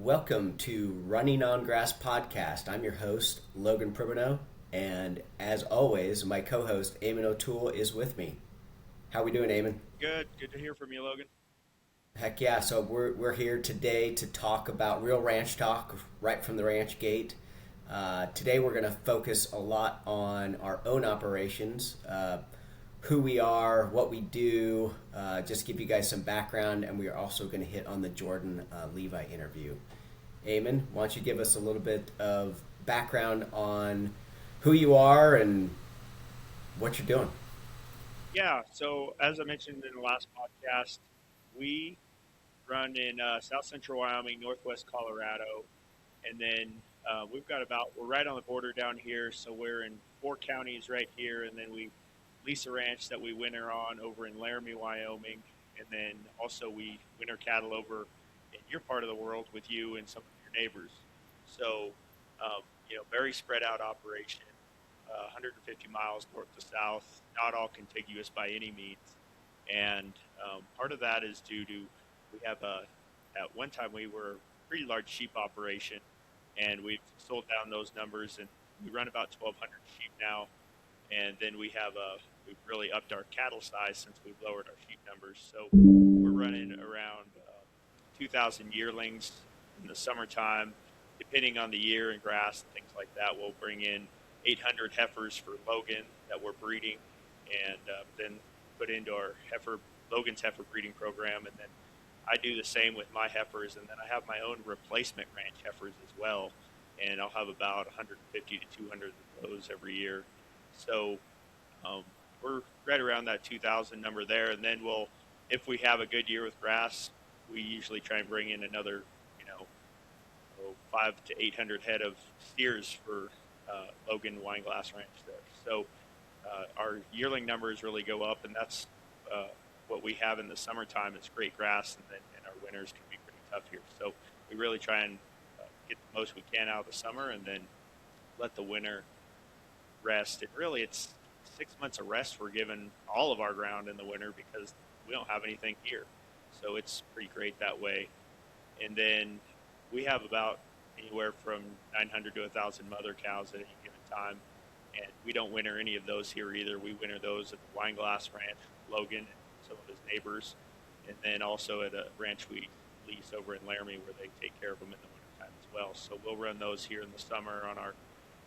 welcome to Running on Grass podcast. I'm your host, Logan Pribbeno, and as always, my co-host, Eamon O'Toole, is with me. How we doing, Eamon? Good to hear from you, Logan. Heck yeah, so we're here today to talk about real ranch talk right from the ranch gate. Today we're going to focus a lot on our own operations, who we are, what we do, just give you guys some background, and we are also going to hit on the Jordan Levi interview. Eamon, why don't you give us a little bit of background on who you are and what you're doing? Yeah, so as I mentioned in the last podcast, we run in south central Wyoming, northwest Colorado, and then we're right on the border down here, so we're in four counties right here, and then we lease a ranch that we winter on over in Laramie, Wyoming, and then also we winter cattle over in your part of the world with you and some of your neighbors. So, very spread out operation, 150 miles north to south, not all contiguous by any means. And part of that is due to we have at one time we were a pretty large sheep operation, and we've sold down those numbers, and we run about 1,200 sheep now. And then we've really upped our cattle size since we've lowered our sheep numbers. So we're running around 2,000 yearlings in the summertime, depending on the year and grass and things like that. We'll bring in 800 heifers for Logan that we're breeding, and then put into our Logan's heifer breeding program. And then I do the same with my heifers, and then I have my own replacement ranch heifers as well, and I'll have about 150 to 200 of those every year. So we're right around that 2,000 number there, and then if we have a good year with grass, we usually try and bring in another, 5 to 800 head of steers for Logan Wineglass Ranch there. So our yearling numbers really go up, and that's what we have in the summertime is great grass, and our winters can be pretty tough here. So we really try and get the most we can out of the summer, and then let the winter rest. And really, it's 6 months of rest we're given all of our ground in the winter because we don't have anything here. So it's pretty great that way. And then we have about anywhere from 900 to 1,000 mother cows at any given time. And we don't winter any of those here either. We winter those at the Wineglass Ranch, Logan, and some of his neighbors. And then also at a ranch we lease over in Laramie where they take care of them in the wintertime as well. So we'll run those here in the summer on our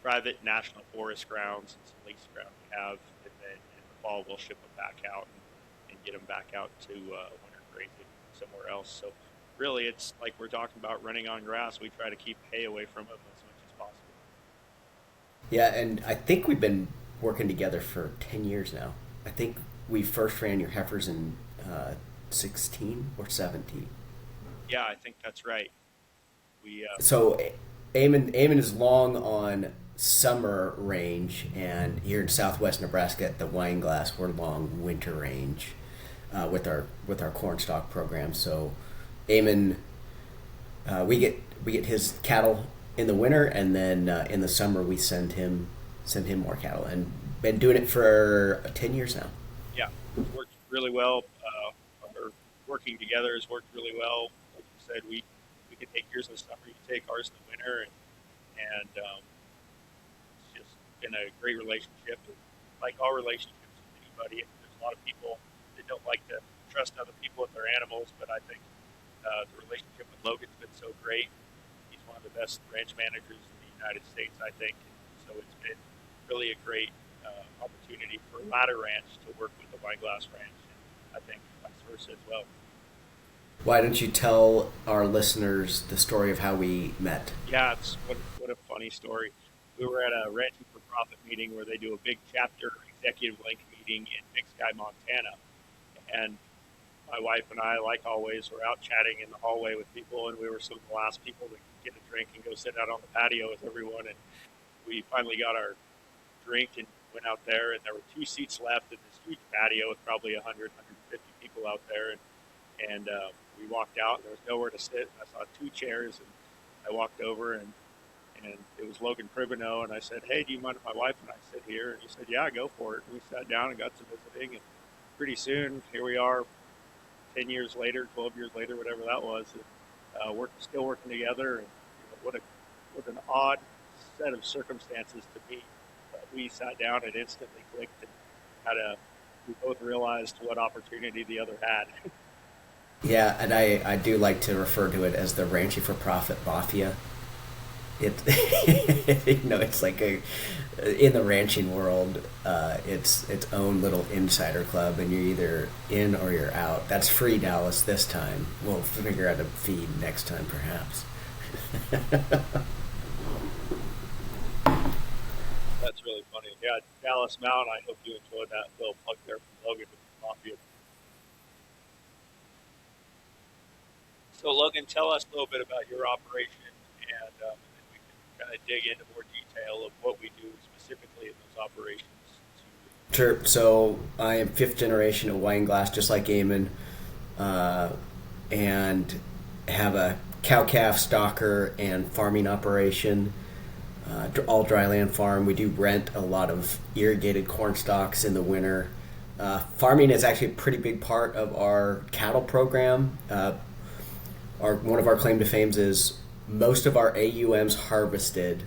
private national forest grounds and some lease ground we have. And then in the fall we'll ship them back out and get them back out to winter grazing somewhere else. So really, it's like we're talking about running on grass. We try to keep hay away from them as much as possible. Yeah, and I think we've been working together for 10 years now. I think we first ran your heifers in 16 or 17. Yeah, I think that's right. We So Eamon is long on summer range, and here in southwest Nebraska at the Wineglass, we're long winter range with our corn stock program. So Eamon, we get his cattle in the winter, and then in the summer we send him more cattle, and been doing it for 10 years now. yeah, it's worked really well. Our working together has worked really well. Like you said, we can take yours in the summer, you can take ours in the winter, and it's just been a great relationship. Like all relationships with anybody, there's a lot of people that don't like to trust other people with their animals, but I think the relationship with Logan's been so great. He's one of the best ranch managers in the United States, I think. So it's been really a great opportunity for Ladder Ranch to work with the Wineglass Ranch, and I think vice versa as well. Why don't you tell our listeners the story of how we met? Yeah, it's what a funny story. We were at a Ranching for Profit meeting where they do a big chapter executive link meeting in Big Sky, Montana, and my wife and I, like always, were out chatting in the hallway with people, and we were some of the last people to get a drink and go sit out on the patio with everyone. And we finally got our drink and went out there, and there were two seats left in this huge patio with probably 100, 150 people out there. And we walked out, and there was nowhere to sit. I saw two chairs, and I walked over, and it was Logan Pribbeno, and I said, "Hey, do you mind if my wife and I sit here?" And he said, "Yeah, go for it." And we sat down and got to visiting, and pretty soon, here we are, 10 years later, 12 years later, whatever that was. We're still working together, and what an odd set of circumstances to meet. But we sat down and instantly clicked, and had a we both realized what opportunity the other had. Yeah, and I do like to refer to it as the Ranching for Profit Mafia. It it's like a in the ranching world, it's its own little insider club, and you're either in or you're out. That's free, Dallas, this time. We'll figure out a feed next time, perhaps. That's really funny. Yeah, Dallas Mountain. I hope you enjoyed that little plug there from Logan with the Mafia. So, Logan, tell us a little bit about your operation, and then we can kind of dig into more detail of what we do specifically in those operations. Sure. So I am fifth generation of wine glass, just like Eamon, uh, and have a cow calf stocker and farming operation. All dry land farm. We do rent a lot of irrigated corn stalks in the winter. Farming is actually a pretty big part of our cattle program. One of our claim to fames is most of our AUMs harvested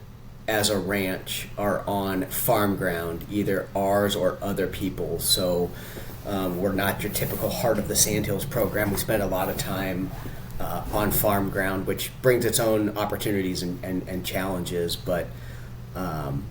as a ranch are on farm ground, either ours or other people's. So we're not your typical Heart of the Sandhills program. We spend a lot of time on farm ground, which brings its own opportunities and challenges. But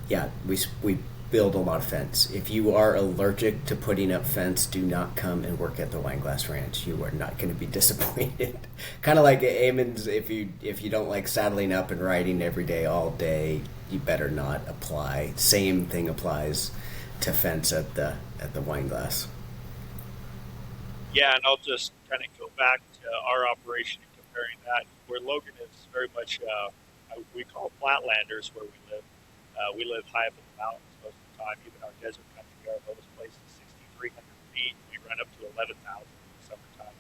yeah, we build a lot of fence. If you are allergic to putting up fence, do not come and work at the Wineglass Ranch. You are not going to be disappointed. Kind of like Eamon's, if you don't like saddling up and riding every day, all day, you better not apply. Same thing applies to fence at the Wineglass. Yeah, and I'll just kind of go back to our operation and comparing that. Where Logan is very much, we call flatlanders where we live. We live high up in the mountains most of the time. Even our desert country, our lowest place is 6,300 feet. We run up to 11,000 in the summertime.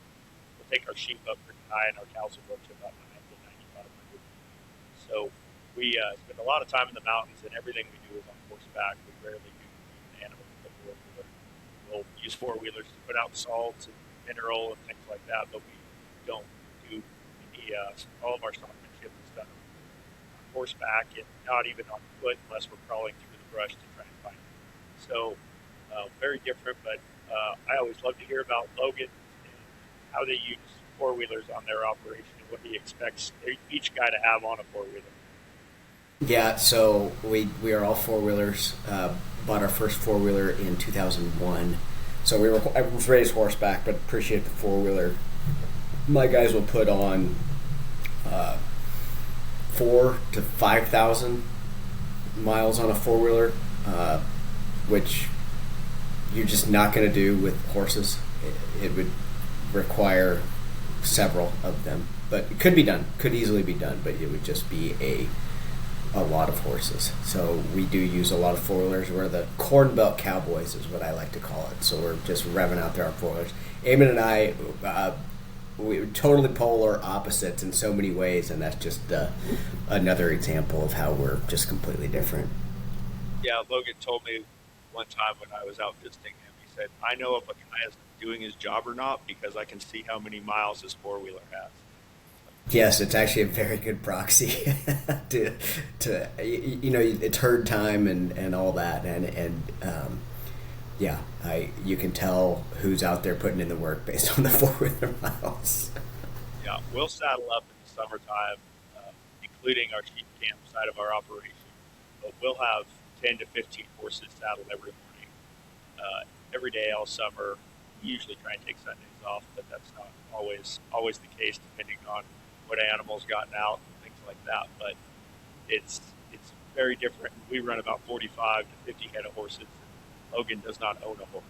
We'll take our sheep up pretty high, and our cows will go up to about 9 to 9,500. So we spend a lot of time in the mountains, and everything we do is on horseback. We rarely do an animal with a four-wheeler. We'll use four-wheelers to put out salts and mineral and things like that, but we don't do any, all of our stockmanship is done on horseback and not even on foot unless we're crawling through the brush to try and find it. So very different, but I always love to hear about Logan and how they use four-wheelers on their operation and what he expects each guy to have on a four-wheeler. Yeah, so we are all four wheelers. Bought our first four wheeler in 2001. So I was raised horseback, but appreciate the four wheeler. My guys will put on 4 to 5,000 miles on a four wheeler, which you're just not going to do with horses. It would require several of them, but it could be done. Could easily be done, but it would just be a lot of horses. So we do use a lot of four-wheelers. We're the Corn Belt Cowboys is what I like to call it. So we're just revving out there on four-wheelers. Eamon and I, we're totally polar opposites in so many ways, and that's just another example of how we're just completely different. Yeah, Logan told me one time when I was out visiting him, he said, I know if a guy is doing his job or not because I can see how many miles his four-wheeler has. Yes, it's actually a very good proxy to it's herd time and all that, and yeah, you can tell who's out there putting in the work based on the four-wheeler miles. Yeah, we'll saddle up in the summertime, including our sheep camp side of our operation, but we'll have 10 to 15 horses saddled every morning, every day all summer. We usually try and take Sundays off, but that's not always the case depending on what animals gotten out and things like that. But it's very different. We run about 45 to 50 head of horses. Logan does not own a horse,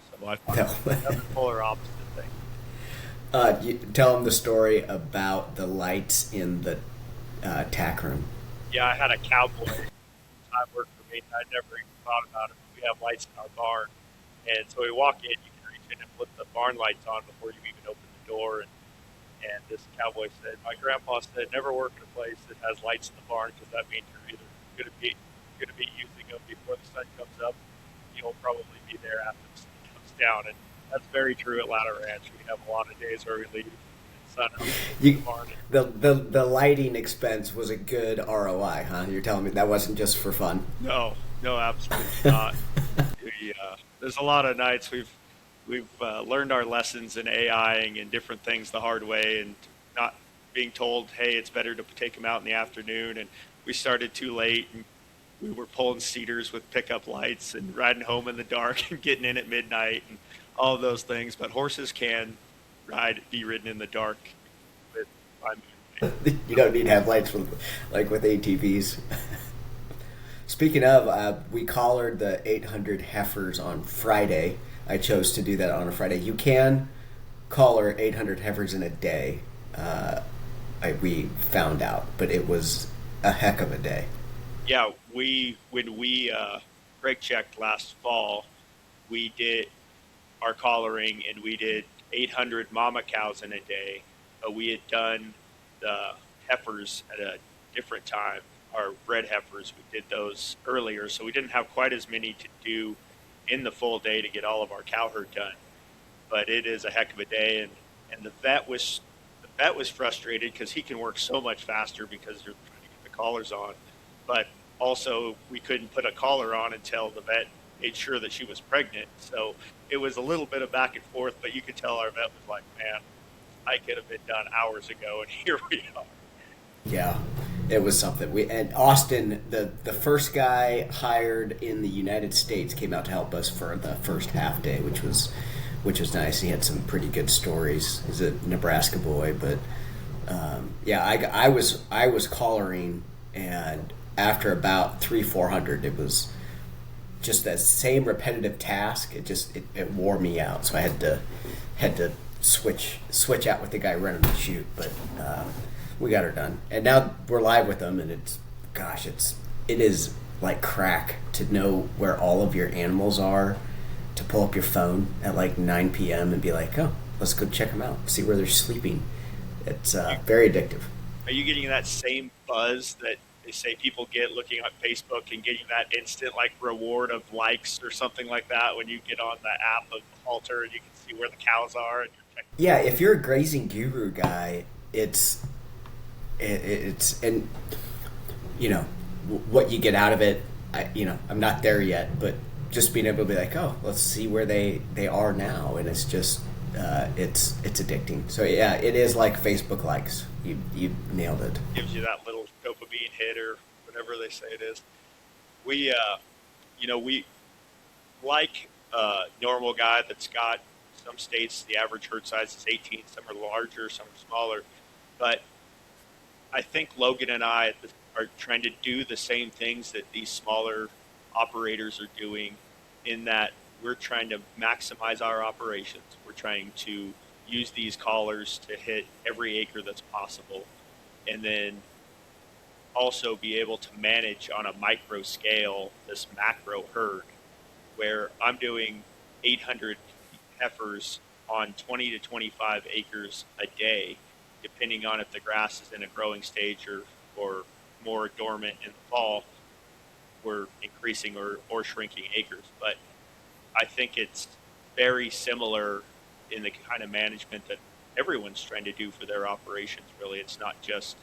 so I find another polar opposite thing. You tell them the story about the lights in the tack room. Yeah, I had a cowboy time work for me. I never even thought about it. We have lights in our barn, and so we walk in. You can reach in and put the barn lights on before you even open the door. And this cowboy said, my grandpa said, never work in a place that has lights in the barn because that means you're either going to be using them before the sun comes up. You'll probably be there after the sun comes down, and that's very true at Ladder Ranch. We have a lot of days where we leave. It's sun up in You, the morning. the lighting expense was a good ROI, huh? You're telling me that wasn't just for fun. No, no, absolutely not. There's a lot of nights we've learned our lessons in AIing and different things the hard way, and not being told, hey, it's better to take them out in the afternoon. And we started too late, and we were pulling cedars with pickup lights and riding home in the dark and getting in at midnight and all of those things. But horses can be ridden in the dark with by moonlight. You don't need headlights with ATVs. Speaking of, we collared the 800 heifers on Friday. I chose to do that on a Friday. You can collar 800 heifers in a day. We found out, but it was a heck of a day. Yeah, when we brake checked last fall, we did our collaring and we did 800 mama cows in a day, but we had done the heifers at a different time. Our bred heifers, we did those earlier, so we didn't have quite as many to do in the full day to get all of our cow herd done. But it is a heck of a day, and the vet was frustrated because he can work so much faster because you're trying to get the collars on, but also we couldn't put a collar on until the vet made sure that she was pregnant. So it was a little bit of back and forth, but you could tell our vet was like, man, I could have been done hours ago, and here we are. Yeah, it was something. And Austin, the first guy hired in the United States, came out to help us for the first half day, which was nice. He had some pretty good stories. He's a Nebraska boy, but yeah, I was collaring, and after about 300-400, it was just that same repetitive task. It wore me out, so I had to switch out with the guy running the chute, but we got her done, and now we're live with them, and it is like crack to know where all of your animals are, to pull up your phone at like 9 p.m. and be like, oh, let's go check them out, see where they're sleeping. It's very addictive. Are you getting that same buzz that they say people get looking on Facebook and getting that instant like reward of likes or something like that when you get on the app of Halter and you can see where the cows are and you're checking? Yeah, if you're a grazing guru guy, it's and what you get out of it. I'm not there yet, but just being able to be like, oh, let's see where they are now, and it's just it's addicting. So yeah, it is like Facebook likes. You nailed it. Gives you that little dopamine hit or whatever they say it is. We like a normal guy that's got some states the average herd size is 18, some are larger, some are smaller, but I think Logan and I are trying to do the same things that these smaller operators are doing, in that we're trying to maximize our operations. We're trying to use these collars to hit every acre that's possible, and then also be able to manage on a micro scale this macro herd where I'm doing 800 heifers on 20 to 25 acres a day, depending on if the grass is in a growing stage or more dormant in the fall. We're increasing or shrinking acres. But I think it's very similar in the kind of management that everyone's trying to do for their operations, really. It's not just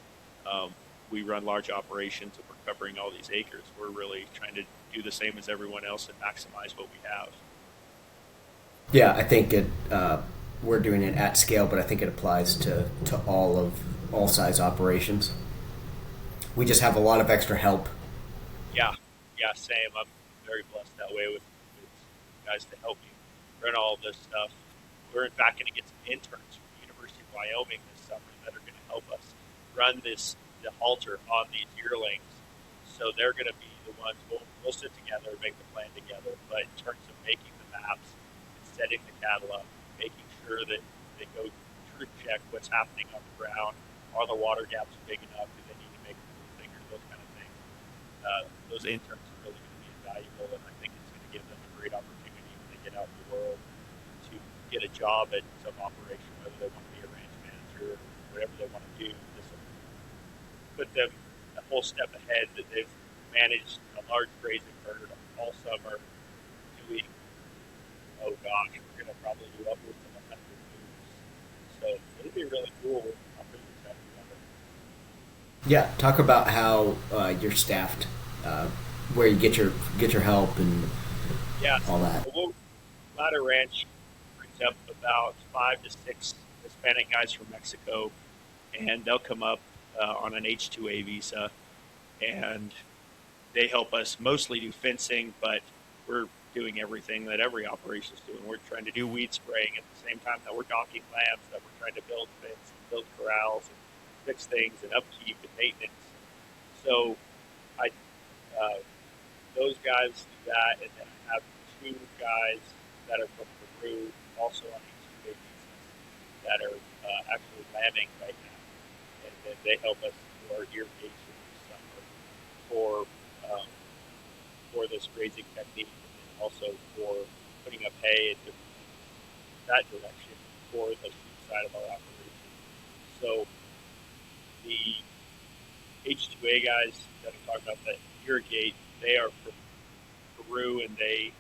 we run large operations and we're covering all these acres. We're really trying to do the same as everyone else and maximize what we have. Yeah, I think we're doing it at scale, but I think it applies to all size operations. We just have a lot of extra help. Yeah, same. I'm very blessed that way with guys to help me run all this stuff. We're in fact going to get some interns from the University of Wyoming this summer that are going to help us run the halter on these yearlings. So they're going to be the ones we'll sit together, make the plan together. But in terms of making the maps, and setting the cattle up, making sure that they go truth check what's happening on the ground, are the water gaps big enough? Do they need to make them bigger? Those kind of things. Those interns are really going to be invaluable, and I think it's going to give them a great opportunity when they get out in the world to get a job at some operation, whether they want to be a ranch manager or whatever they want to do. This will put them a whole step ahead, that they've managed a large grazing herd all summer doing, oh gosh, we're going to probably do upwards of 100 moves. So it'll be be really cool. I'll bring this up together. Yeah, talk about how you're staffed, uh, where you get your help and Yeah, all that. so we'll Ladder Ranch brings up about 5 to 6 Hispanic guys from Mexico, and they'll come up on an H-2A visa, and they help us mostly do fencing, but we're doing everything that every operation is doing. We're trying to do weed spraying at the same time that we're docking lambs, that we're trying to build fence and build corrals and fix things and upkeep and maintenance. So I uh, those guys do that, and then I have 2 guys that are from Peru, also on H-2A visas, that are actually lambing right now, and then they help us do our irrigation this summer for um, for this grazing technique, and then also for putting up hay and different things that direction for the sheep side of our operation. So the H2A guys that I'm talking about that irrigate, they are from Peru, and they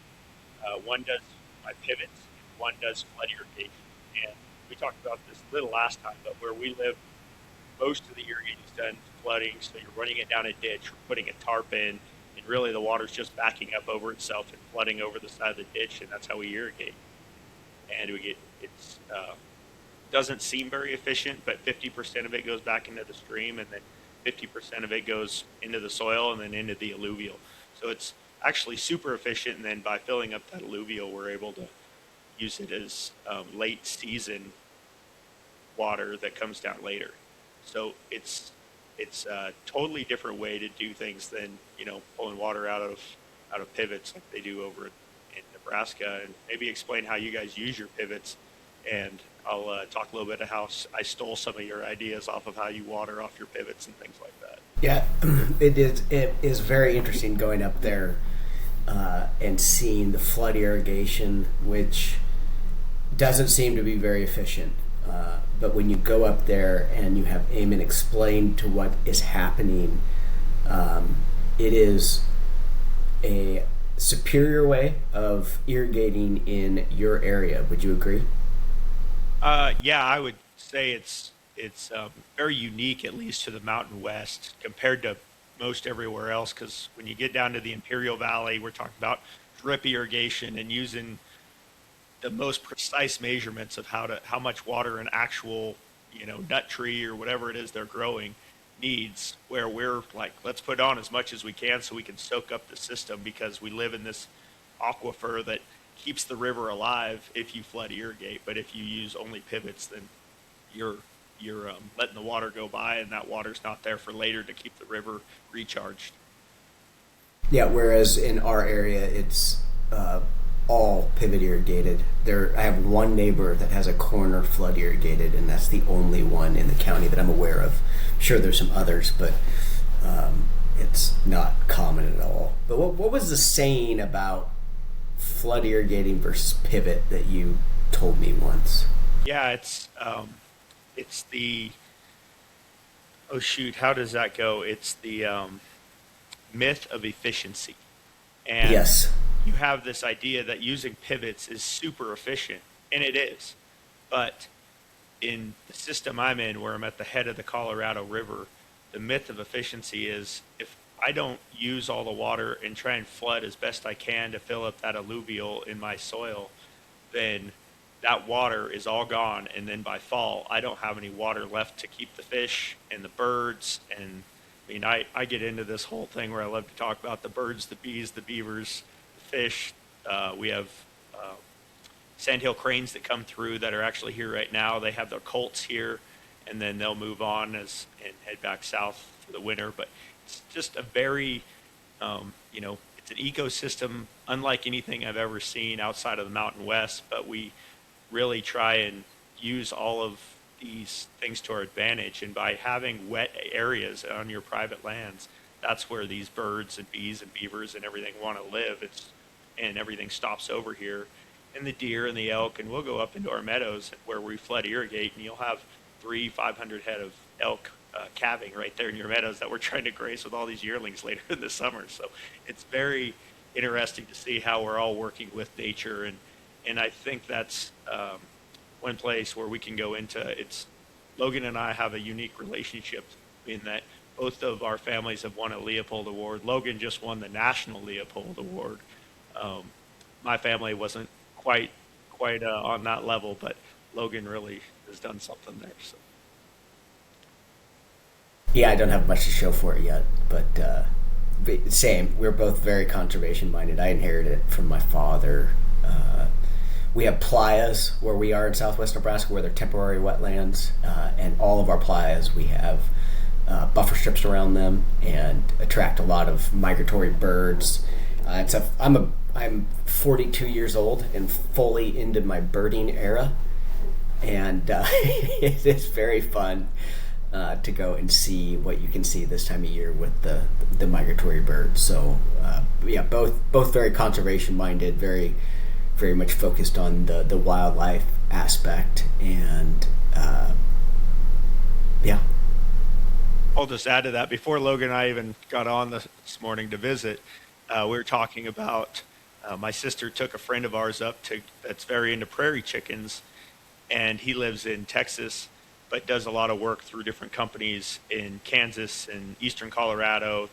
one does my pivots and one does flood irrigation. And we talked about this a little last time, but where we live, most of the irrigating is done flooding, so you're running it down a ditch, or putting a tarp in, and really the water's just backing up over itself and flooding over the side of the ditch, and that's how we irrigate. And we get it's doesn't seem very efficient, but 50% of it goes back into the stream, and then 50% of it goes into the soil and then into the alluvial. So it's actually super efficient, and then by filling up that alluvial, we're able to use it as late season water that comes down later. So it's a totally different way to do things than pulling water out of pivots like they do over in Nebraska. And maybe explain how you guys use your pivots, and I'll talk a little bit of how I stole some of your ideas off of how you water off your pivots and things like that. Yeah, it is very interesting going up there and seeing the flood irrigation, which doesn't seem to be very efficient. But when you go up there and you have Eamon explain to what is happening, it is a superior way of irrigating in your area. Would you agree? Yeah, I would say it's very unique, at least to the Mountain West, compared to most everywhere else. Because when you get down to the Imperial Valley, we're talking about drip irrigation and using the most precise measurements of how much water an actual nut tree or whatever it is they're growing needs. Where we're like, let's put on as much as we can so we can soak up the system, because we live in this aquifer that keeps the river alive if you flood irrigate. But if you use only pivots, then you're letting the water go by, and that water's not there for later to keep the river recharged. Yeah. Whereas in our area, it's all pivot irrigated. I have one neighbor that has a corner flood irrigated, and that's the only one in the county that I'm aware of. I'm sure there's some others, but it's not common at all. But what was the saying about flood irrigating versus pivot that you told me once? Yeah, it's the oh shoot, how does that go? It's the myth of efficiency. And Yes. you have this idea that using pivots is super efficient, and it is. But in the system I'm in, where I'm at the head of the Colorado River, the myth of efficiency is, if I don't use all the water and try and flood as best I can to fill up that alluvial in my soil, then that water is all gone, and then by fall I don't have any water left to keep the fish and the birds. And I mean, I get into this whole thing where I love to talk about the birds, the bees, the beavers, the fish. We have sandhill cranes that come through that are actually here right now. They have their colts here, and then they'll move on and head back south for the winter. But it's just a very it's an ecosystem unlike anything I've ever seen outside of the Mountain West. But we really try and use all of these things to our advantage. And by having wet areas on your private lands, that's where these birds and bees and beavers and everything want to live. And everything stops over here. And the deer and the elk, and we'll go up into our meadows where we flood irrigate, and you'll have 500 head of elk calving right there in your meadows that we're trying to graze with all these yearlings later in the summer. So it's very interesting to see how we're all working with nature. And I think that's one place where we can go into. It's Logan and I have a unique relationship in that both of our families have won a Leopold Award. Logan just won the National Leopold Award. Um, my family wasn't quite on that level, but Logan really has done something there. So Yeah, I don't have much to show for it yet, but same. We're both very conservation minded. I inherited it from my father. We have playas where we are in southwest Nebraska, where they're temporary wetlands, and all of our playas we have buffer strips around them and attract a lot of migratory birds. I'm 42 years old and fully into my birding era, and it is very fun to go and see what you can see this time of year with the migratory birds. So yeah, both very conservation minded, very much focused on the wildlife aspect, and yeah. I'll just add to that. Before Logan and I even got on this morning to visit, we were talking about my sister took a friend of ours that's very into prairie chickens, and he lives in Texas, but does a lot of work through different companies in Kansas and eastern Colorado,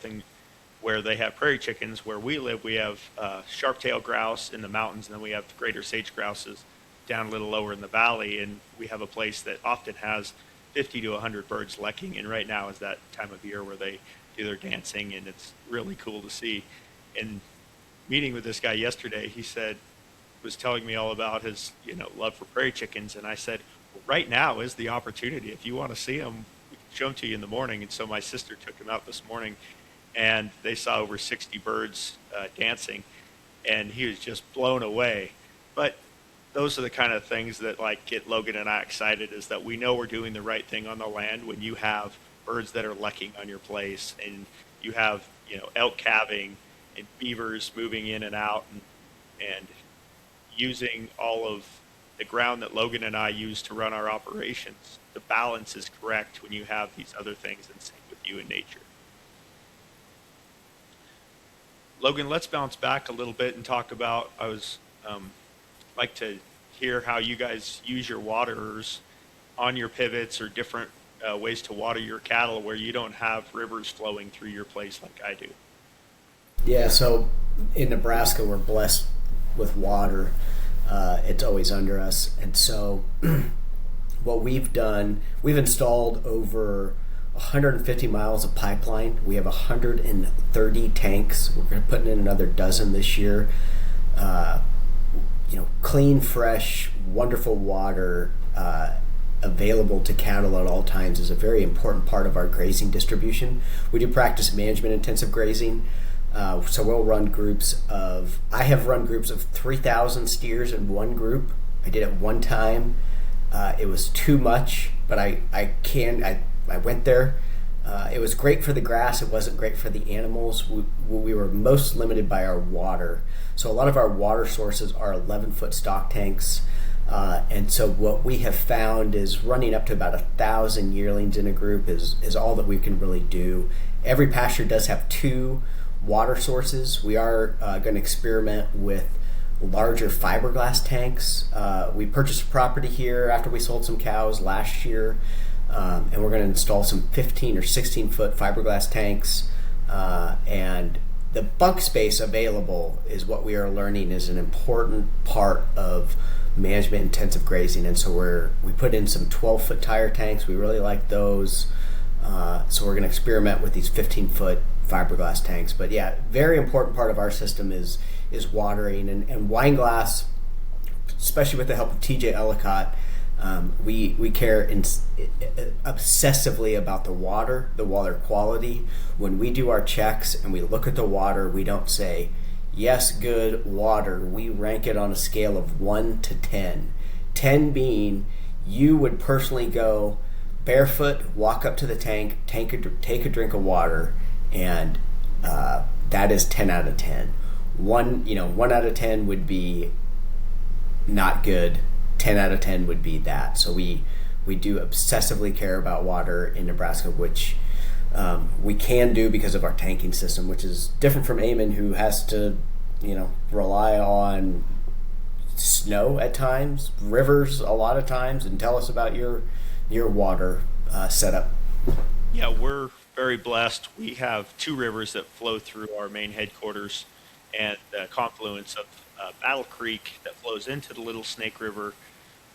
where they have prairie chickens. Where we live, we have sharp-tailed grouse in the mountains, and then we have greater sage grouses down a little lower in the valley. And we have a place that often has 50 to 100 birds lekking, and right now is that time of year where they do their dancing, and it's really cool to see. And meeting with this guy yesterday, he was telling me all about his love for prairie chickens, and I said, well, right now is the opportunity. If you want to see them, we can show them to you in the morning. And so my sister took him out this morning, and they saw over 60 birds dancing, and he was just blown away. But those are the kind of things that get Logan and I excited, is that we know we're doing the right thing on the land when you have birds that are lekking on your place, and you have elk calving and beavers moving in and out, and using all of the ground that Logan and I use to run our operations. The balance is correct when you have these other things in sync with you in nature. Logan, let's bounce back a little bit and talk about, like to hear how you guys use your waterers on your pivots, or different ways to water your cattle where you don't have rivers flowing through your place like I do. Yeah, so in Nebraska, we're blessed with water. It's always under us. And so what we've done, we've installed over 150 miles of pipeline. We have 130 tanks. We're going to put in another dozen this year. Clean, fresh, wonderful water available to cattle at all times is a very important part of our grazing distribution. We do practice management intensive grazing. So we'll run I have run groups of 3,000 steers in one group. I did it one time. It was too much, but I went there. It was great for the grass. It wasn't great for the animals. We were most limited by our water. So a lot of our water sources are 11-foot stock tanks. And so what we have found is running up to about 1,000 yearlings in a group is all that we can really do. Every pasture does have 2 water sources. We are going to experiment with larger fiberglass tanks. We purchased a property here after we sold some cows last year, and we're going to install some 15 or 16-foot fiberglass tanks. And the bunk space available is what we are learning is an important part of management intensive grazing. And so we put in some 12-foot tire tanks. We really like those. So we're going to experiment with these 15-foot fiberglass tanks. But yeah, very important part of our system is watering, and wine glass, especially with the help of TJ Ellicott. We care obsessively about the water quality. When we do our checks and we look at the water, we don't say, yes, good water. We rank it on a scale of 1 to 10. 10 being you would personally go barefoot, walk up to the tank, take a drink of water, and that is 10 out of 10. 1 out of 10 would be not good. 10 out of 10 would be that. So we do obsessively care about water in Nebraska, which we can do because of our tanking system, which is different from Eamon, who has to rely on snow at times, rivers a lot of times. And tell us about your your water setup? Yeah, we're very blessed. We have two rivers that flow through our main headquarters, and the confluence of Battle Creek that flows into the Little Snake River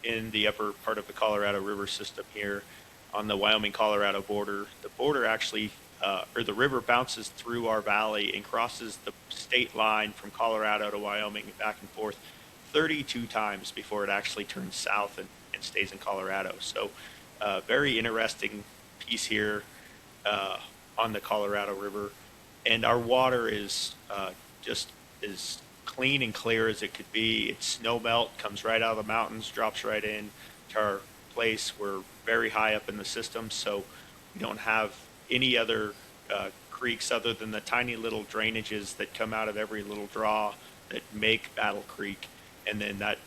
in the upper part of the Colorado River system here on the Wyoming-Colorado border. The border actually, or the river bounces through our valley and crosses the state line from Colorado to Wyoming and back and forth 32 times before it actually turns south and stays in Colorado. So, very interesting piece here uh, on the Colorado River, and our water is just as clean and clear as it could be. It's snow melt, comes right out of the mountains, drops right in to our place. We're very high up in the system, so we don't have any other creeks other than the tiny little drainages that come out of every little draw that make Battle Creek, and then that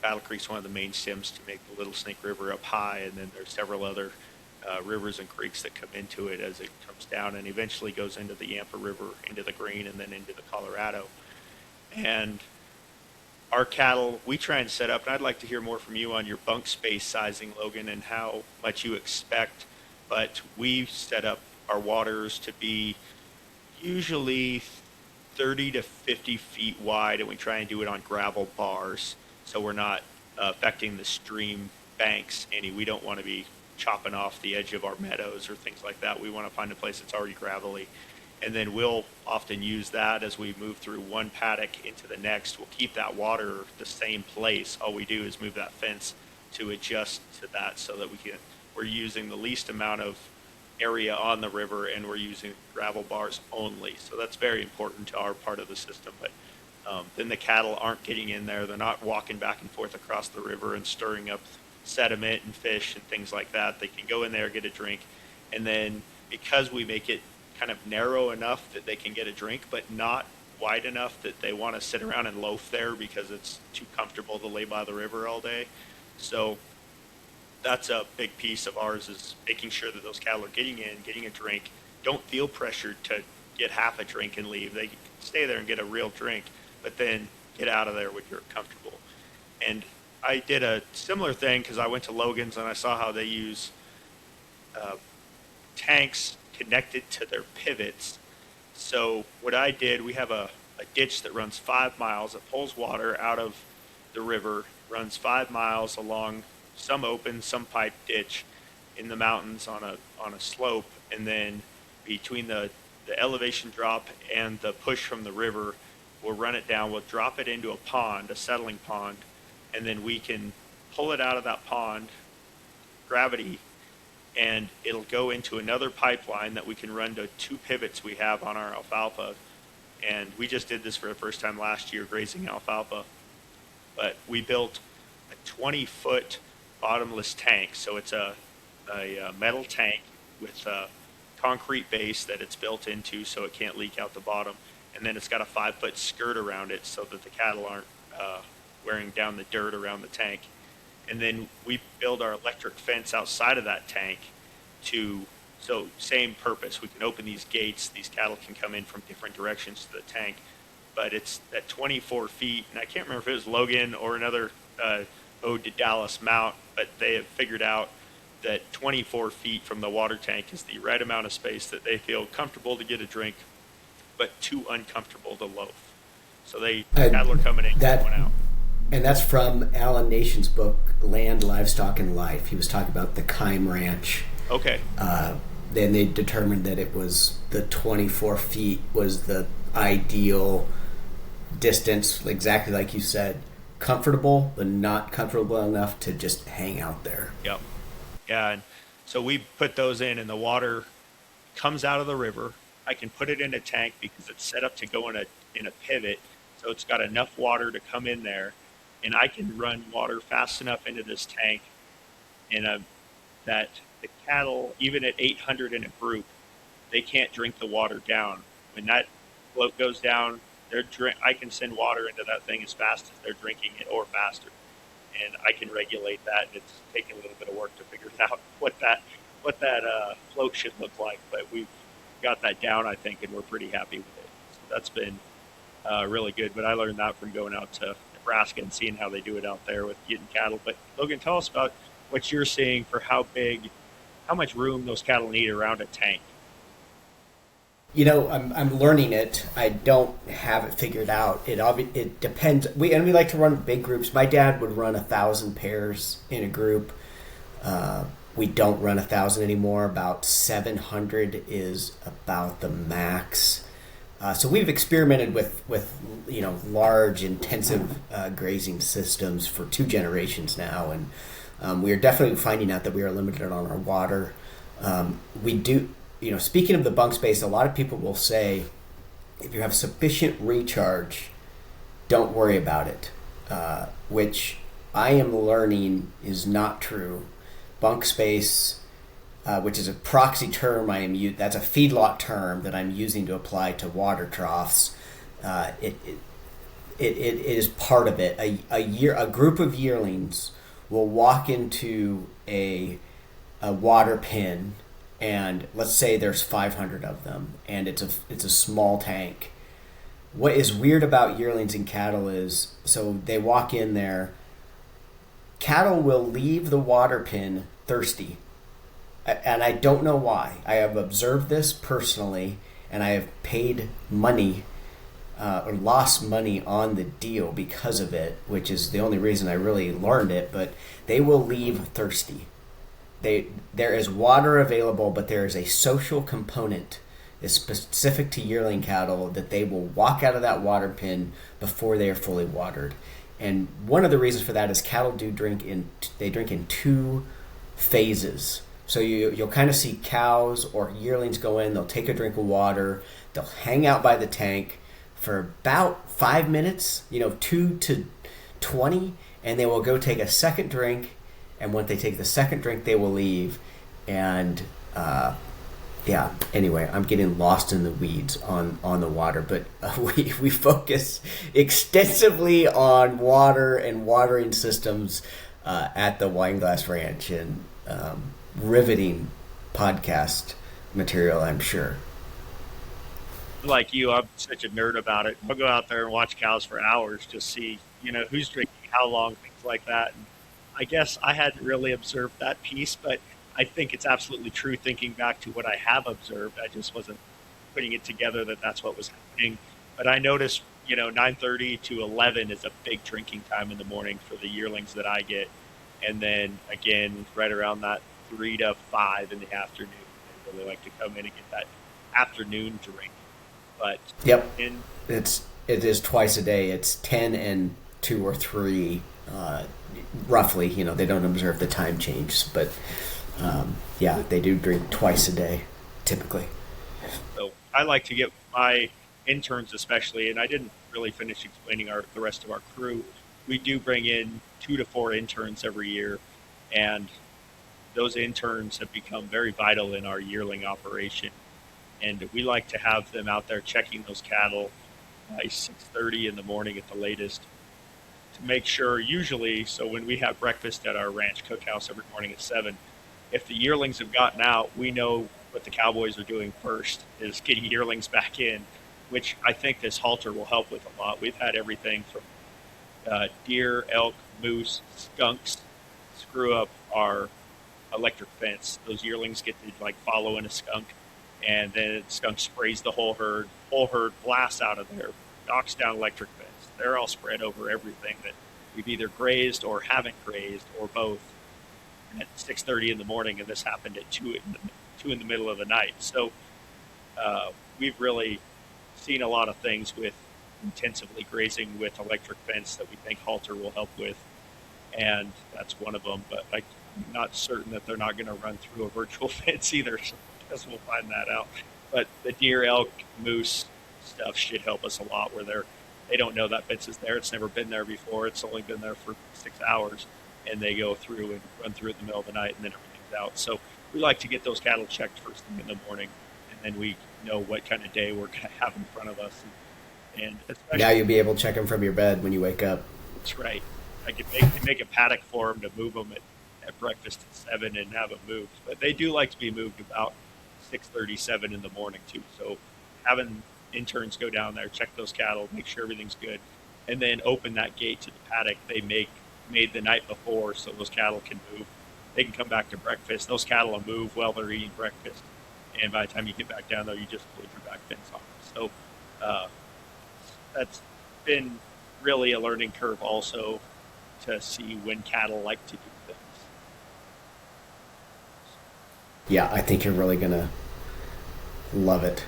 Battle Creek's one of the main stems to make the Little Snake River up high, and then there's several other rivers and creeks that come into it as it comes down and eventually goes into the Yampa River, into the Green, and then into the Colorado. And our cattle, we try and set up, and I'd like to hear more from you on your bunk space sizing, Logan, and how much you expect. But we set up our waters to be usually 30 to 50 feet wide, and we try and do it on gravel bars so we're not affecting the stream banks any. We don't want to be chopping off the edge of our meadows or things like that. We want to find a place that's already gravelly. And then we'll often use that as we move through one paddock into the next. We'll keep that water the same place. All we do is move that fence to adjust to that so that we're using the least amount of area on the river, and we're using gravel bars only. So that's very important to our part of the system. But then the cattle aren't getting in there. They're not walking back and forth across the river and stirring up sediment and fish and things like that. They can go in there, get a drink, and then because we make it kind of narrow enough that they can get a drink, but not wide enough that they want to sit around and loaf there because it's too comfortable to lay by the river all day. So that's a big piece of ours, is making sure that those cattle are getting in, getting a drink, don't feel pressured to get half a drink and leave. They can stay there and get a real drink, but then get out of there when you're comfortable. And I did a similar thing because I went to Logan's and I saw how they use uh, tanks connected to their pivots. So what I did, we have a ditch that runs 5 miles. It pulls water out of the river, runs 5 miles along some open, some pipe ditch in the mountains on a slope, and then between the elevation drop and the push from the river, we'll run it down. We'll drop it into a pond, a settling pond, and then we can pull it out of that pond, gravity, and it'll go into another pipeline that we can run to 2 pivots we have on our alfalfa. And we just did this for the first time last year, grazing alfalfa. But we built a 20-foot bottomless tank. So it's a metal tank with a concrete base that it's built into so it can't leak out the bottom. And then it's got a 5-foot skirt around it so that the cattle aren't wearing down the dirt around the tank. And then we build our electric fence outside of that tank so same purpose. We can open these gates. These cattle can come in from different directions to the tank. But it's at 24 feet, and I can't remember if it was Logan or another ode to Dallas mount, but they have figured out that 24 feet from the water tank is the right amount of space that they feel comfortable to get a drink, but too uncomfortable to loaf. So cattle are coming in, going out. And that's from Alan Nation's book, Land, Livestock, and Life. He was talking about the Kime Ranch. Okay. Then they determined that it was the 24 feet was the ideal distance, exactly like you said. Comfortable, but not comfortable enough to just hang out there. Yep. Yeah, and so we put those in, and the water comes out of the river. I can put it in a tank because it's set up to go in a pivot, so it's got enough water to come in there, and I can run water fast enough into this tank, and that the cattle, even at 800 in a group, they can't drink the water down. When that float goes down, I can send water into that thing as fast as they're drinking it or faster, and I can regulate that. And it's taken a little bit of work to figure out what that float should look like, but we've got that down, I think, and we're pretty happy with it. So that's been really good. But I learned that from going out to Nebraska and seeing how they do it out there with getting cattle. But Logan, tell us about what you're seeing for how much room those cattle need around a tank. I'm learning it. I don't have it figured out. It depends. We like to run big groups. My dad would run 1,000 pairs in a group. We don't run 1,000 anymore. About 700 is about the max. So we've experimented with large intensive grazing systems for 2 generations now, and we are definitely finding out that we are limited on our water. We do. Speaking of the bunk space, a lot of people will say, if you have sufficient recharge, don't worry about it, which I am learning is not true. Bunk space, which is a proxy term that's a feedlot term that I'm using to apply to water troughs. It is part of it. A group of yearlings will walk into a water pen, and let's say there's 500 of them, and it's a small tank. What is weird about yearlings and cattle is, so they walk in there, cattle will leave the water pen thirsty, and I don't know why. I have observed this personally, and I have paid money or lost money on the deal because of it, which is the only reason I really learned it. But they will leave thirsty. There is water available, but there is a social component is specific to yearling cattle that they will walk out of that water pen before they are fully watered. And one of the reasons for that is cattle drink in 2 phases. So you'll kind of see cows or yearlings go in, they'll take a drink of water, they'll hang out by the tank for about 5 minutes, 2 to 20, and they will go take a second drink. And when they take the second drink, they will leave. And anyway, I'm getting lost in the weeds on the water. But we focus extensively on water and watering systems at the Wineglass Ranch. And riveting podcast material, I'm sure. Like you, I'm such a nerd about it. I'll go out there and watch cows for hours, just see, who's drinking, how long, things like that. And I guess I hadn't really observed that piece, but I think it's absolutely true thinking back to what I have observed. I just wasn't putting it together that that's what was happening. But I noticed, 9:30 to 11 is a big drinking time in the morning for the yearlings that I get. And then again, right around that 3 to 5 in the afternoon, I really like to come in and get that afternoon drink. But yep, it is twice a day. It's 10 and 2 or 3. Roughly, they don't observe the time change, but they do drink twice a day, typically. So I like to get my interns, especially, and I didn't really finish explaining the rest of our crew. We do bring in 2 to 4 interns every year, and those interns have become very vital in our yearling operation. And we like to have them out there checking those cattle by 6:30 in the morning at the latest, to make sure, usually, so when we have breakfast at our ranch cookhouse every morning at 7, if the yearlings have gotten out, we know what the cowboys are doing first is getting yearlings back in, which I think this halter will help with a lot. We've had everything from deer, elk, moose, skunks screw up our electric fence. Those yearlings get to follow in a skunk, and then the skunk sprays the whole herd. Whole herd blasts out of there, knocks down electric fence. They're all spread over everything that we've either grazed or haven't grazed or both at 6:30 in the morning, and this happened at 2 in the middle of the night. So we've really seen a lot of things with intensively grazing with electric fence that we think halter will help with, and that's one of them. But I'm not certain that they're not going to run through a virtual fence either, so I guess we'll find that out. But the deer, elk, moose stuff should help us a lot, where they don't know that fence is there. It's never been there before. It's only been there for 6 hours, and they go through and run through it in the middle of the night, and then everything's out. So we like to get those cattle checked first thing in the morning, and then we know what kind of day we're going to have in front of us. And now you'll be able to check them from your bed when you wake up. That's right. I could make a paddock for them to move them at breakfast at 7 and have them moved. But they do like to be moved about 6:37 in the morning too. So having interns go down there, check those cattle, make sure everything's good, and then open that gate to the paddock they made the night before, so those cattle can move they can come back to breakfast. Those cattle will move while they're eating breakfast, and by the time you get back down there, you just pulled your back fence off. So uh, that's been really a learning curve also to see when cattle like to do things. Yeah, I think you're really gonna love it,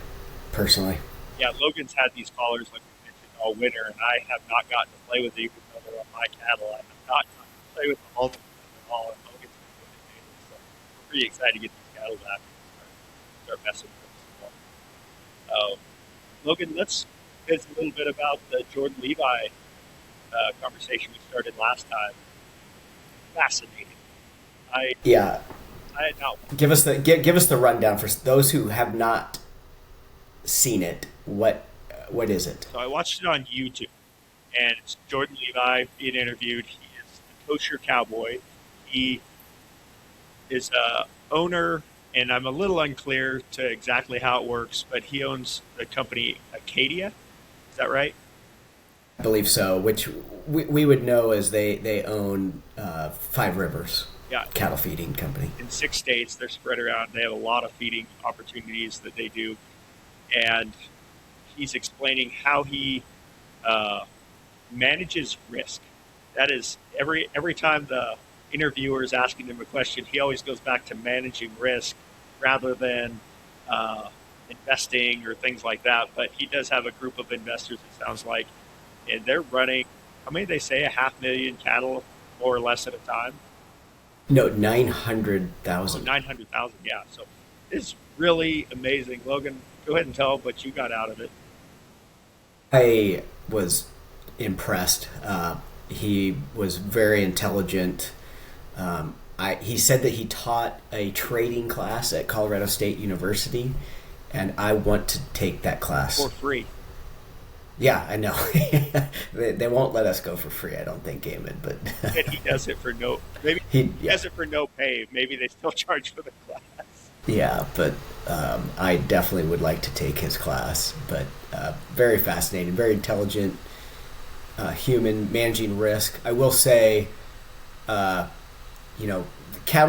personally. Yeah, Logan's had these collars like we mentioned all winter, and I have not gotten to play with them even though they're on my cattle. I have not gotten to play with them all the time at all, and Logan's been doing it daily. So we're pretty excited to get these cattle back and start messing with them some more. Logan, let's visit a little bit about the Jordan Levi conversation we started last time. Fascinating. I Yeah, I had not. give us the rundown for those who have not seen it. What is it? So I watched it on YouTube, and it's Jordan Levi being interviewed. He is the kosher cowboy. He is a owner, and I'm a little unclear to exactly how it works, but he owns the company Acadia. Is that right? I believe so. Which we would know as they own Five Rivers Yeah. cattle feeding company. In 6 states, they're spread around. They have a lot of feeding opportunities that they do, and he's explaining how he uh, manages risk. That is every time the interviewer is asking him a question, he always goes back to managing risk rather than uh, investing or things like that. But he does have a group of investors. It sounds like, and they're running. How many they say 500,000 cattle more or less at a time? No, 900,000. Oh, 900,000. Yeah. So it's really amazing. Logan, go ahead and tell what you got out of it. I was impressed. He was very intelligent. He said that he taught a trading class at Colorado State University, and I want to take that class. For free. Yeah, I know. They won't let us go for free, I don't think, Eamon, but And he does it for no, maybe he does it for no pay. Maybe they still charge for the class. Yeah, but I definitely would like to take his class. But very fascinating, very intelligent human managing risk. I will say, cattle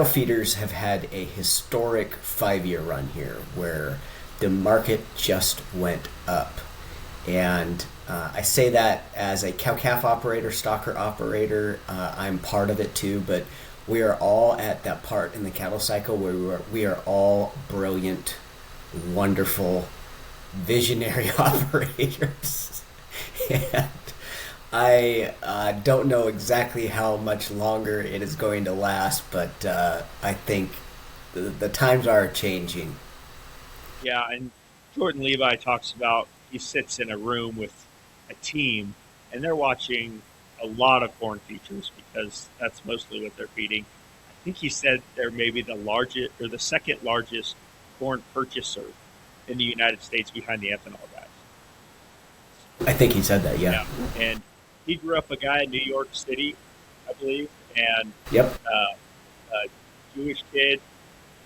feeders have had a historic 5-year run here where the market just went up. And I say that as a cow-calf operator, stocker operator. I'm part of it too, but we are all at that part in the cattle cycle where we are all brilliant, wonderful, visionary operators. And I don't know exactly how much longer it is going to last, but I think the times are changing. Yeah, and Jordan Levi talks about he sits in a room with a team, and they're watching a lot of corn features because that's mostly what they're feeding. I think he said they're maybe the largest or the second largest corn purchaser in the United States behind the ethanol guys. I think he said that, yeah. Yeah, and he grew up a guy in New York City, I believe, and Yep. a Jewish kid,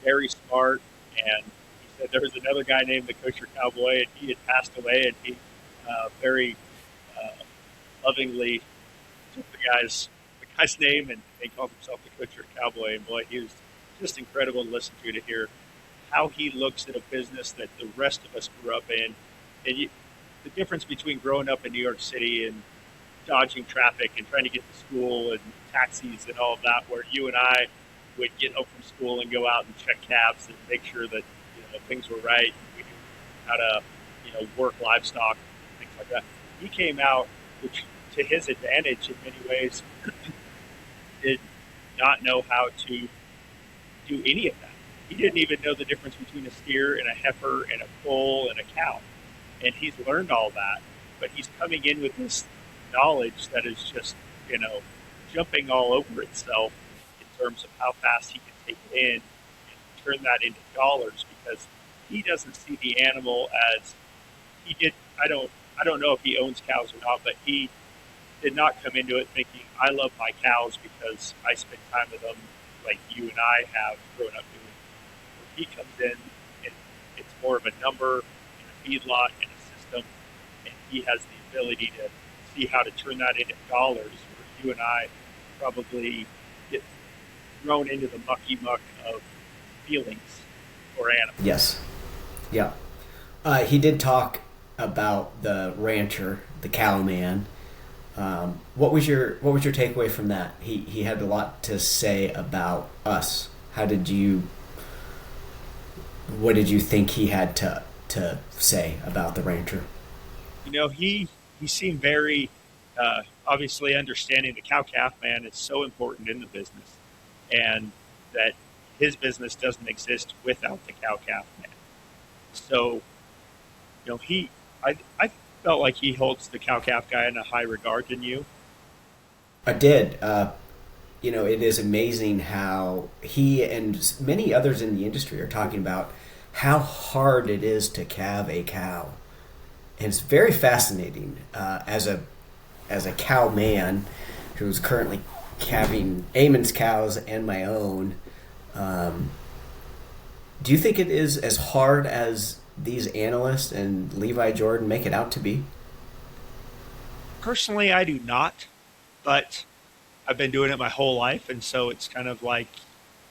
very smart, and he said there was another guy named the Kosher Cowboy, and he had passed away, and he very lovingly took the guy's name and he called himself the Kosher Cowboy. And boy, he was just incredible to listen to hear how he looks at a business that the rest of us grew up in, and the difference between growing up in New York City and dodging traffic and trying to get to school and taxis and all of that, where you and I would get home from school and go out and check cabs and make sure that things were right. We knew how to work livestock, things like that. He came out, which to his advantage in many ways, did not know how to do any of that. He didn't even know the difference between a steer and a heifer and a bull and a cow, and he's learned all that. But he's coming in with this knowledge that is just jumping all over itself in terms of how fast he can take it in and turn that into dollars, because he doesn't see the animal as he did. I don't know if he owns cows or not, but he did not come into it thinking I love my cows because I spend time with them like you and I have grown up doing. He comes in and it's more of a number in a feedlot and a system, and he has the ability to see how to turn that into dollars, where you and I probably get thrown into the mucky muck of feelings for animals. Yes. Yeah. He did talk about the rancher, the cow man. What was your takeaway from that? He had a lot to say about us. How did you What did you think he had to say about the rancher? He seemed very obviously understanding the cow calf man is so important in the business, and that his business doesn't exist without the cow calf man. So he I felt like he holds the cow calf guy in a high regard than you. I did. It is amazing how he and many others in the industry are talking about how hard it is to calve a cow, and it's very fascinating. As a cow man who's currently calving Eamon's cows and my own, um, do you think it is as hard as these analysts and Levi Jordan make it out to be? Personally, I do not, but I've been doing it my whole life, and so it's kind of like,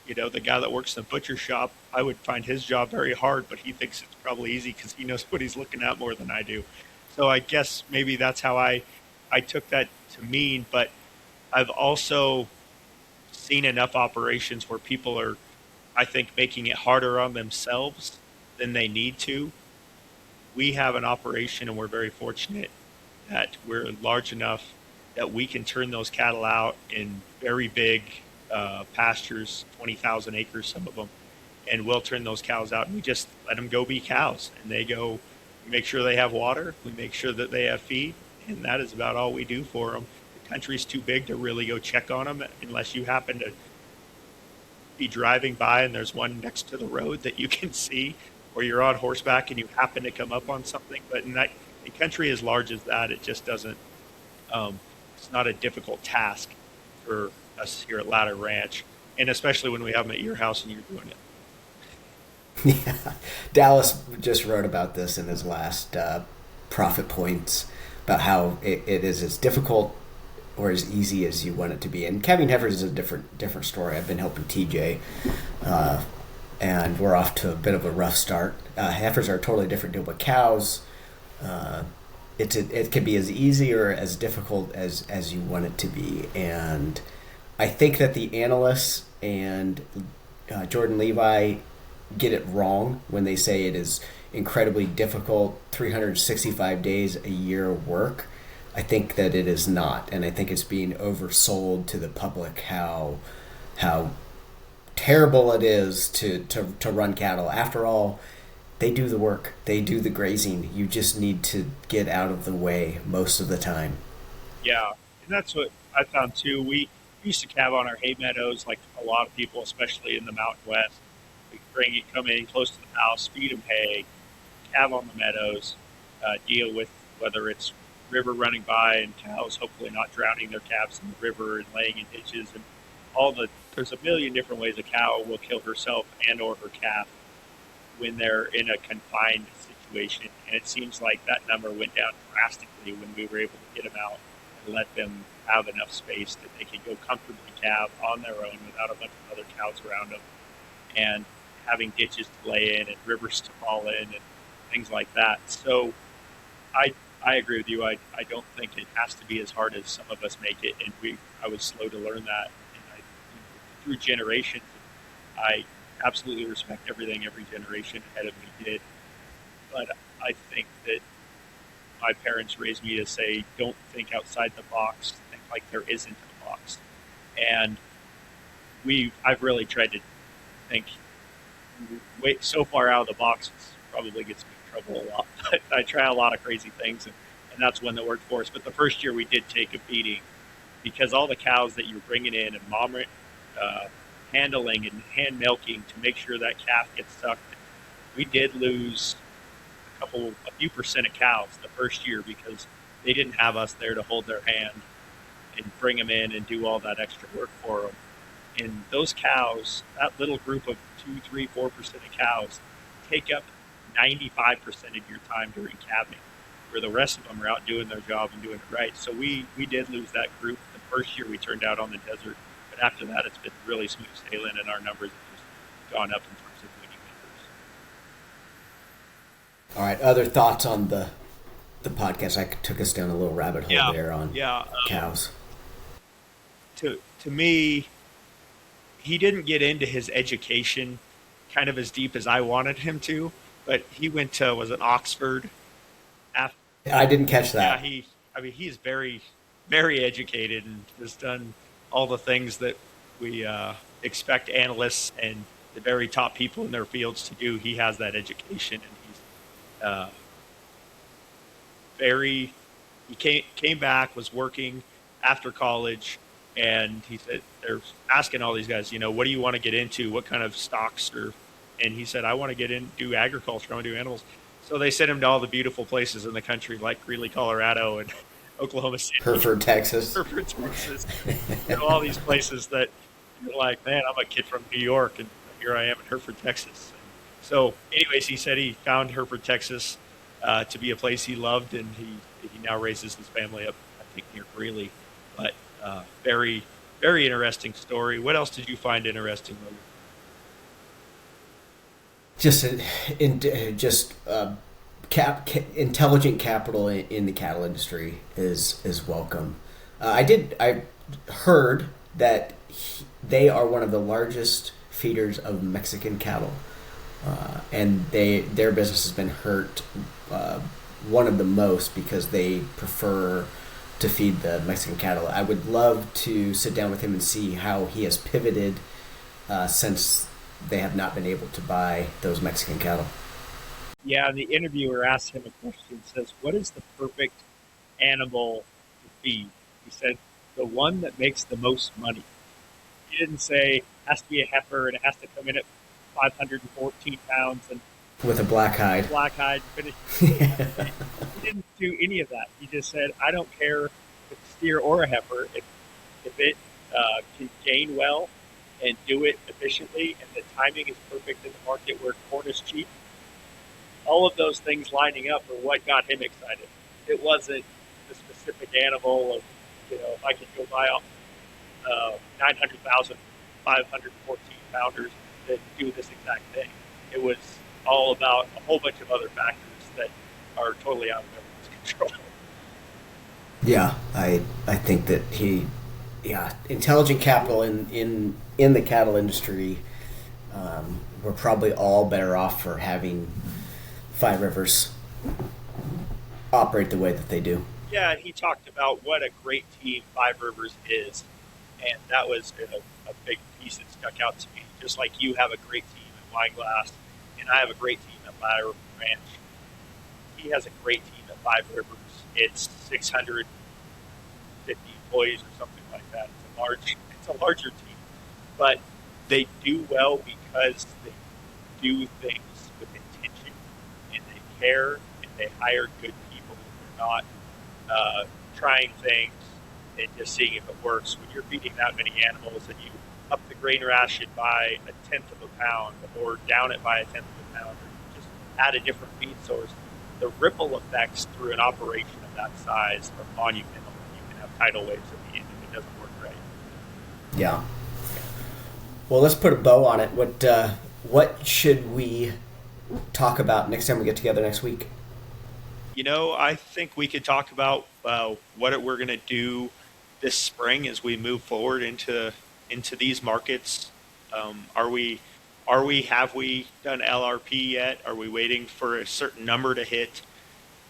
the guy that works in the butcher shop. I would find his job very hard, but he thinks it's probably easy because he knows what he's looking at more than I do. So I guess maybe that's how I took that to mean. But I've also seen enough operations where people are, I think, making it harder on themselves than they need to. We have an operation, and we're very fortunate that we're large enough that we can turn those cattle out in very big pastures, 20,000 acres, some of them, and we'll turn those cows out and we just let them go be cows. And they go, we make sure they have water, we make sure that they have feed, and that is about all we do for them. The country's too big to really go check on them unless you happen to be driving by and there's one next to the road that you can see, or you're on horseback and you happen to come up on something. But in that a country as large as that, it just doesn't. It's not a difficult task for us here at Ladder Ranch, and especially when we have them at your house and you're doing it. Yeah, Dallas just wrote about this in his last profit points about how it is as difficult or as easy as you want it to be. And calving heifers is a different story. I've been helping TJ, and we're off to a bit of a rough start. Heifers are a totally different deal, but cows, it can be as easy or as difficult as you want it to be. And I think that the analysts and Jordan Levi get it wrong when they say it is incredibly difficult, 365 days a year work. I think that it is not, and I think it's being oversold to the public how terrible it is to run cattle. After all, they do the work, they do the grazing. You just need to get out of the way most of the time. Yeah, and that's what I found too. We used to calve on our hay meadows like a lot of people, especially in the Mountain West. We bring it, come in close to the house, feed them hay, calve on the meadows, deal with whether it's river running by and cows hopefully not drowning their calves in the river and laying in ditches, and there's a million different ways a cow will kill herself and or her calf when they're in a confined situation. And it seems like that number went down drastically when we were able to get them out and let them have enough space that they could go comfortably calve on their own without a bunch of other cows around them, and having ditches to lay in and rivers to fall in and things like that. So I agree with you. I don't think it has to be as hard as some of us make it, and I was slow to learn that. And through generations, I absolutely respect everything every generation ahead of me did. But I think that my parents raised me to say, don't think outside the box, think like there isn't a box. And I've really tried to think so far out of the box, it probably gets me in trouble a lot. But I try a lot of crazy things, and that's one that worked for us. But the first year we did take a beating because all the cows that you're bringing in and handling and hand milking to make sure that calf gets sucked, we did lose a few percent of cows the first year because they didn't have us there to hold their hand and bring them in and do all that extra work for them. And those cows, that little group of 2, 3, 4% of cows, take up 95% of your time during calving, where the rest of them are out doing their job and doing it right. So we did lose that group the first year we turned out on the desert, but But after that, it's been really smooth sailing, and our numbers have just gone up in terms of winning members. All right. Other thoughts on the podcast? I took us down a little rabbit hole Yeah, there on yeah. cows. To me, he didn't get into his education kind of as deep as I wanted him to, but he went to was it Oxford? After, I didn't catch yeah, that. he's very very educated and has done all the things that we expect analysts and the very top people in their fields to do. He has that education, and he's very. He came back, was working after college, and he said they're asking all these guys, what do you want to get into? What kind of stocks and he said, I want to get in, do agriculture. I want to do animals. So they sent him to all the beautiful places in the country, like Greeley, Colorado, and Oklahoma City, Hereford, Texas. All these places that you're like, man, I'm a kid from New York, and here I am in Hereford, Texas. So, anyways, he said he found Hereford, Texas, to be a place he loved, and he now raises his family up, I think, near Greeley. But very, very interesting story. What else did you find interesting, Logan? Intelligent capital in the cattle industry is welcome. I heard that they are one of the largest feeders of Mexican cattle, and their business has been hurt one of the most because they prefer to feed the Mexican cattle. I would love to sit down with him and see how he has pivoted since they have not been able to buy those Mexican cattle. Yeah, and the interviewer asked him a question, says, what is the perfect animal to feed? He said, the one that makes the most money. He didn't say, it has to be a heifer and it has to come in at 514 pounds and with a black hide. Finish. He didn't do any of that. He just said, I don't care if it's a steer or a heifer. If it can gain well and do it efficiently, and the timing is perfect in the market where corn is cheap, all of those things lining up are what got him excited. It wasn't the specific animal of, if I could go buy 900,000, 514 pounders that do this exact thing. It was all about a whole bunch of other factors that are totally out of everyone's control. Yeah, I think that intelligent capital in the cattle industry, we're probably all better off for having Five Rivers operate the way that they do. Yeah, he talked about what a great team Five Rivers is, and that was a big piece that stuck out to me. Just like you have a great team at Wineglass, and I have a great team at Ladder Ranch, he has a great team at Five Rivers. It's 650 employees or something like that. It's a larger team, but they do well because they do things with intention, and they care, and they hire good people. They're not trying things and just seeing if it works. When you're feeding that many animals and you up the grain ration by 1/10 of a pound or down it by 1/10 of a pound, or just add a different feed source, the ripple effects through an operation of that size are monumental. You can have tidal waves at the end if it doesn't work right. Yeah. Well, let's put a bow on it. What should we talk about next time we get together next week? I think we could talk about what we're going to do this spring as we move forward into these markets. Have we done LRP yet? Are we waiting for a certain number to hit?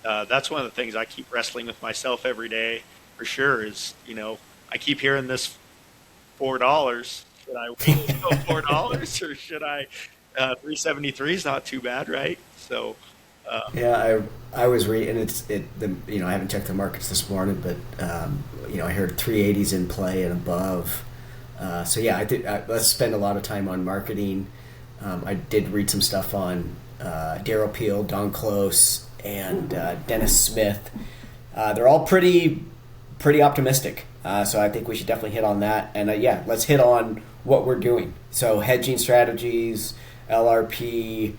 That's one of the things I keep wrestling with myself every day, for sure. Is I keep hearing this $4. Should I go $4 or should I? 373 is not too bad, right? So. Yeah, I was reading, and I haven't checked the markets this morning, but I heard 380s in play and above. So yeah, let's spend a lot of time on marketing. I did read some stuff on Darryl Peel, Don Close, and Dennis Smith. They're all pretty optimistic. So I think we should definitely hit on that. And let's hit on what we're doing. So hedging strategies, LRP.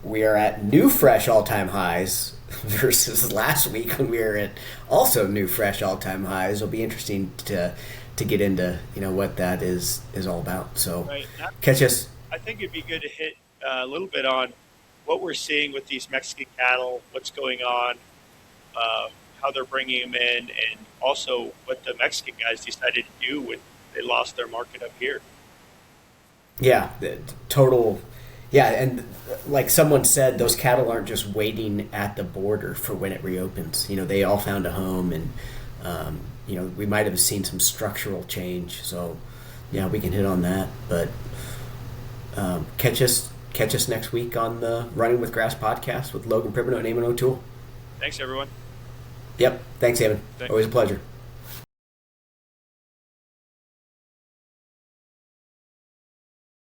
We are at new fresh all-time highs versus last week when we were at also new fresh all-time highs. It'll be interesting to get into what that is all about. So Right. catch us. I think it'd be good to hit a little bit on what we're seeing with these Mexican cattle, what's going on, how they're bringing them in, and also what the Mexican guys decided to do when they lost their market up here. Yeah, the total. Yeah, and like someone said, those cattle aren't just waiting at the border for when it reopens. They all found a home, and we might have seen some structural change. So, yeah, we can hit on that. But catch us next week on the Running with Grass podcast with Logan Pribbeno and Eamon O'Toole. Thanks, everyone. Yep. Thanks, Eamon. Always a pleasure.